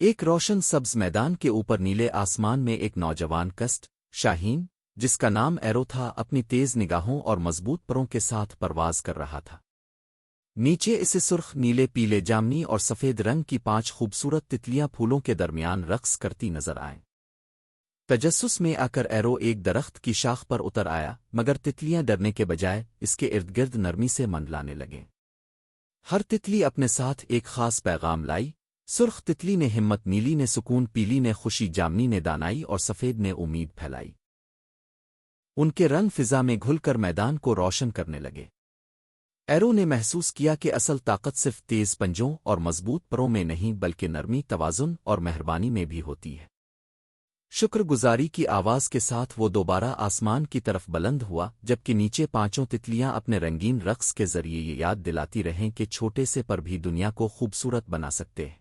एक रोशन सब्ज मैदान के ऊपर नीले आसमान में एक नौजवान कस्ट शाहीन, जिसका नाम एरो था, अपनी तेज निगाहों और मजबूत परों के साथ परवाज कर रहा था। नीचे इसे सुर्ख, नीले, पीले, जामनी और सफ़ेद रंग की 5 खूबसूरत तितलियां फूलों के दरमियान रक्स करती नजर आएं। तजस्सुस में आकर एरो एक दरख्त की शाख पर उतर आया, मगर तितलियां डरने के बजाय इसके इर्दगिर्द नरमी से मंडलाने लगें। हर तितली अपने साथ एक खास पैगाम लाई। सुर्ख तितली ने हिम्मत, नीली ने सुकून, पीली ने खुशी, जामनी ने दानाई और सफ़ेद ने उम्मीद फैलाई। उनके रंग फिजा में घुलकर मैदान को रोशन करने लगे। एरो ने महसूस किया कि असल ताकत सिर्फ तेज पंजों और मजबूत परों में नहीं, बल्कि नरमी, तवाज़ुन और मेहरबानी में भी होती है। शुक्रगुजारी की आवाज़ के साथ वो दोबारा आसमान की तरफ बुलंद हुआ, जबकि नीचे 5 तितलियां अपने रंगीन रक्स के जरिए ये याद दिलाती रहें कि छोटे से पर भी दुनिया को खूबसूरत बना सकते हैं।